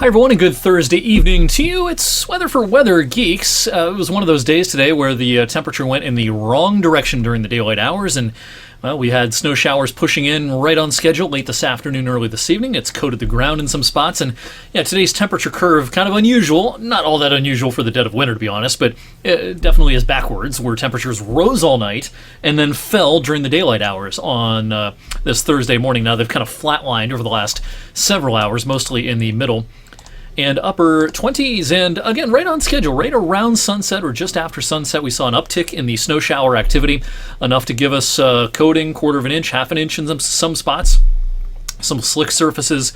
Hi everyone, and good Thursday evening to you. It's Weather for Weather Geeks. It was one of those days today where the temperature went in the wrong direction during the daylight hours, and well, we had snow showers pushing in right on schedule late this afternoon, early this evening. It's coated the ground in some spots, and yeah, today's temperature curve kind of unusual. Not all that unusual for the dead of winter, to be honest, but it definitely is backwards, where temperatures rose all night and then fell during the daylight hours on this Thursday morning. Now they've kind of flatlined over the last several hours, mostly in the middle and upper 20s, and again, right on schedule, right around sunset or just after sunset, we saw an uptick in the snow shower activity, enough to give us coating, quarter of an inch, half an inch in some spots. Some slick surfaces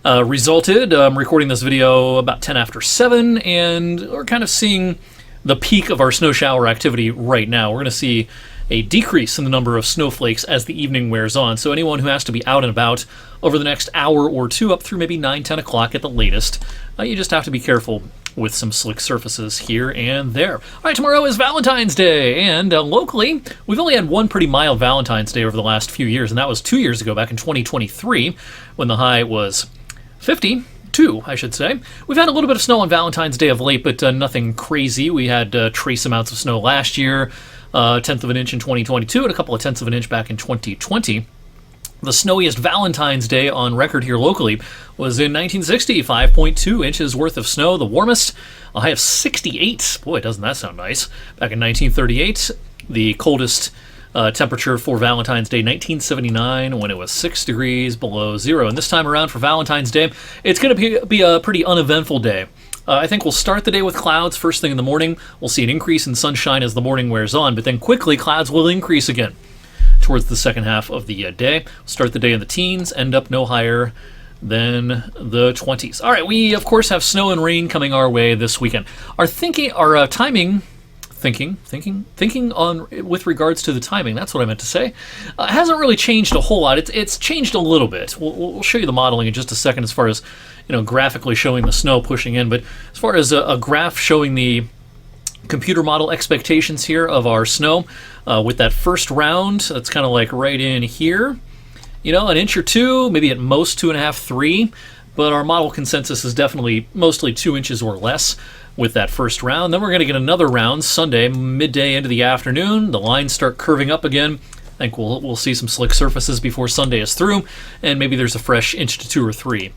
resulted. I'm recording this video about 10 after 7, and we're kind of seeing the peak of our snow shower activity right now. We're going to see a decrease in the number of snowflakes as the evening wears on. So anyone who has to be out and about over the next hour or two, up through maybe 9, 10 o'clock at the latest, you just have to be careful with some slick surfaces here and there. All right, tomorrow is Valentine's Day, and locally, we've only had one pretty mild Valentine's Day over the last few years, and that was 2 years ago, back in 2023, when the high was 52, I should say. We've had a little bit of snow on Valentine's Day of late, but nothing crazy. We had trace amounts of snow last year, a tenth of an inch in 2022, and a couple of tenths of an inch back in 2020. The snowiest Valentine's Day on record here locally was in 1960, 5.2 inches worth of snow. The warmest, a high of 68. Boy, doesn't that sound nice. Back in 1938, the coldest temperature for Valentine's Day, 1979, when it was 6 degrees below zero. And this time around for Valentine's Day, it's going to be a pretty uneventful day. I think we'll start the day with clouds first thing in the morning. We'll see an increase in sunshine as the morning wears on, but then quickly clouds will increase again towards the second half of the day. We'll start the day in the teens, end up no higher than the 20s. All right, we of course have snow and rain coming our way this weekend. Our thinking on with regards to the timing, that's what I meant to say, hasn't really changed a whole lot. It's changed a little bit. We'll show you the modeling in just a second as far as, graphically showing the snow pushing in, but as far as a graph showing the computer model expectations here of our snow, with that first round, that's kind of like right in here, an inch or two, maybe at most 2.5, 3, but our model consensus is definitely mostly 2 inches or less with that first round. Then we're going to get another round Sunday, midday into the afternoon. The lines start curving up again. I think we'll see some slick surfaces before Sunday is through, and maybe there's a fresh inch to 2 or 3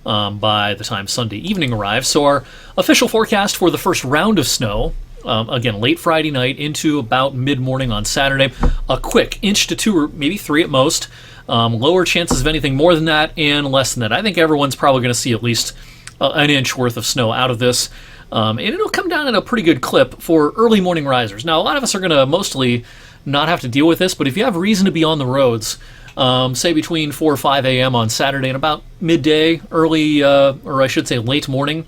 by the time Sunday evening arrives. So our official forecast for the first round of snow, again, late Friday night into about mid-morning on Saturday, a quick inch to 2 or maybe 3 at most. Lower chances of anything more than that and less than that. I think everyone's probably going to see at least an inch worth of snow out of this. And it'll come down at a pretty good clip for early morning risers. Now, a lot of us are going to mostly not have to deal with this, but if you have reason to be on the roads, say between 4 or 5 a.m. on Saturday and about midday, early, or I should say late morning,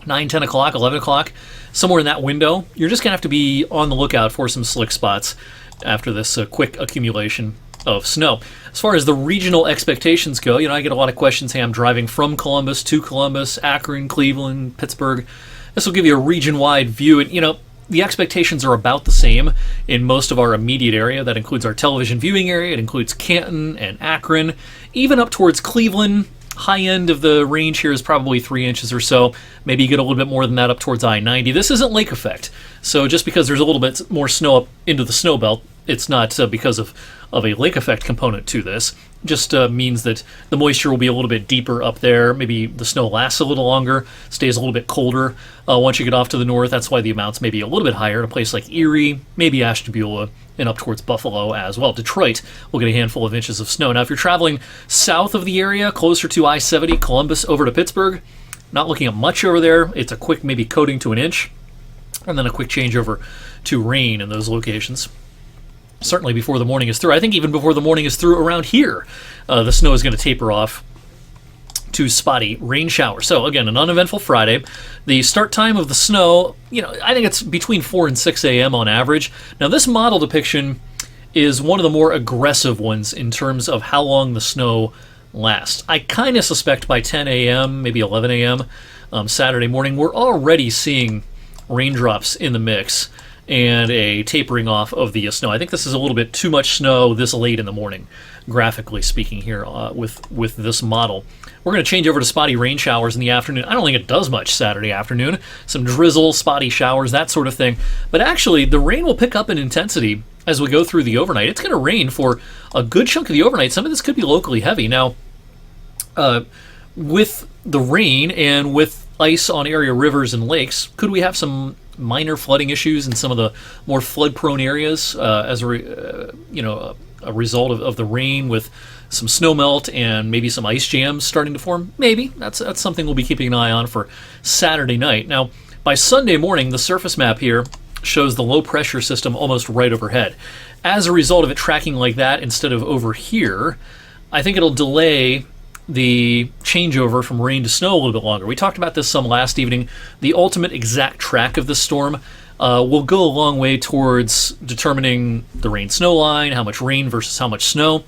9, 10 o'clock, 11 o'clock, somewhere in that window, you're just going to have to be on the lookout for some slick spots after this quick accumulation of snow. As far as the regional expectations go, I get a lot of questions. Hey, I'm driving from Columbus to Columbus, Akron, Cleveland, Pittsburgh. This will give you a region-wide view. And, the expectations are about the same in most of our immediate area. That includes our television viewing area. It includes Canton and Akron, even up towards Cleveland. High end of the range here is probably 3 inches or so. Maybe you get a little bit more than that up towards I-90. This isn't lake effect. So just because there's a little bit more snow up into the snow belt, it's not because of a lake effect component to this. Just means that the moisture will be a little bit deeper up there. Maybe the snow lasts a little longer, stays a little bit colder once you get off to the north. That's why the amounts may be a little bit higher in a place like Erie, maybe Ashtabula, and up towards Buffalo as well. Detroit will get a handful of inches of snow. Now, if you're traveling south of the area, closer to I-70, Columbus over to Pittsburgh, not looking at much over there. It's a quick maybe coating to an inch, and then a quick change over to rain in those locations. Certainly before the morning is through. I think even before the morning is through around here, the snow is going to taper off to spotty rain showers. So again, an uneventful Friday. The start time of the snow, I think it's between 4 and 6 a.m. on average. Now this model depiction is one of the more aggressive ones in terms of how long the snow lasts. I kind of suspect by 10 a.m., maybe 11 a.m. Saturday morning, we're already seeing raindrops in the mix. and a tapering off of the snow. I think this is a little bit too much snow this late in the morning, graphically speaking here with this model. We're going to change over to spotty rain showers in the afternoon. I don't think it does much Saturday afternoon. Some drizzle, spotty showers, that sort of thing. But actually, the rain will pick up in intensity as we go through the overnight. It's going to rain for a good chunk of the overnight. Some of this could be locally heavy. Now, with the rain and with ice on area rivers and lakes, could we have some minor flooding issues in some of the more flood-prone areas as a result of the rain, with some snow melt and maybe some ice jams starting to form? Maybe. That's something we'll be keeping an eye on for Saturday night. Now, by Sunday morning, the surface map here shows the low-pressure system almost right overhead. As a result of it tracking like that instead of over here, I think it'll delay the changeover from rain to snow a little bit longer. We talked about this some last evening. The ultimate exact track of the storm will go a long way towards determining the rain-snow line, how much rain versus how much snow.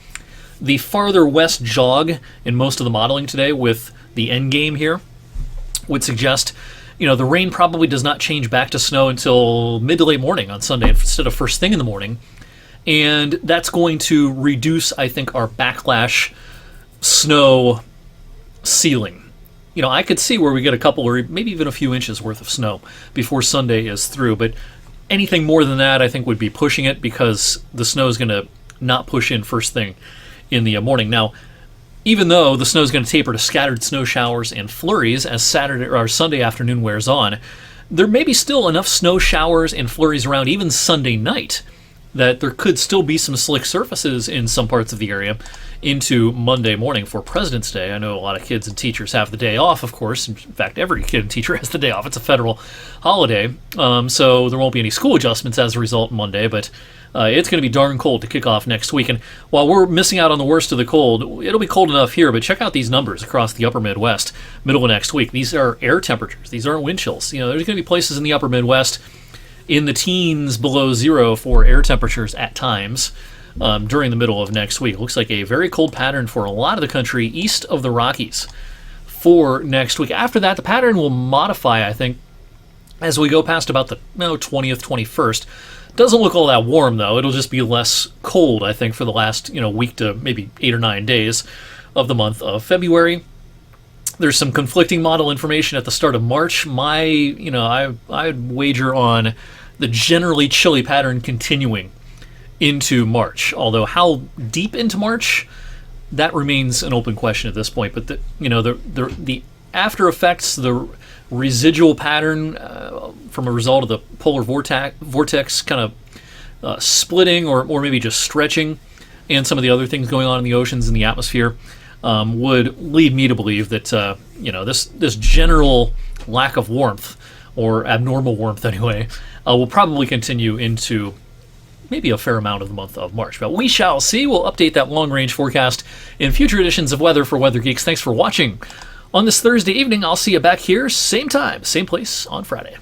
The farther west jog in most of the modeling today with the end game here would suggest, the rain probably does not change back to snow until mid to late morning on Sunday instead of first thing in the morning. And that's going to reduce, I think, our backlash snow ceiling. I could see where we get a couple or maybe even a few inches worth of snow before Sunday is through, but anything more than that I think would be pushing it, because the snow is going to not push in first thing in the morning. Now, even though the snow is going to taper to scattered snow showers and flurries as Saturday or Sunday afternoon wears on, there may be still enough snow showers and flurries around even Sunday night that there could still be some slick surfaces in some parts of the area into Monday morning for President's Day. I know a lot of kids and teachers have the day off, of course. In fact, every kid and teacher has the day off. It's a federal holiday, so there won't be any school adjustments as a result Monday, but it's going to be darn cold to kick off next week. And while we're missing out on the worst of the cold, it'll be cold enough here, but check out these numbers across the upper Midwest, middle of next week. These are air temperatures. These aren't wind chills. There's going to be places in the upper Midwest in the teens below zero for air temperatures at times during the middle of next week. It looks like a very cold pattern for a lot of the country east of the Rockies for next week. After that, the pattern will modify, I think, as we go past about the 20th, 21st. Doesn't look all that warm, though. It'll just be less cold, I think, for the last week to maybe 8 or 9 days of the month of February. There's some conflicting model information at the start of March. I'd wager on the generally chilly pattern continuing into March. Although how deep into March, that remains an open question at this point. But the after effects, the residual pattern from a result of the polar vortex kind of splitting or maybe just stretching, and some of the other things going on in the oceans and the atmosphere, would lead me to believe that this general lack of warmth, or abnormal warmth anyway, will probably continue into maybe a fair amount of the month of March. But we shall see. We'll update that long-range forecast in future editions of Weather for Weather Geeks. Thanks for watching on this Thursday evening. I'll see you back here, same time, same place on Friday.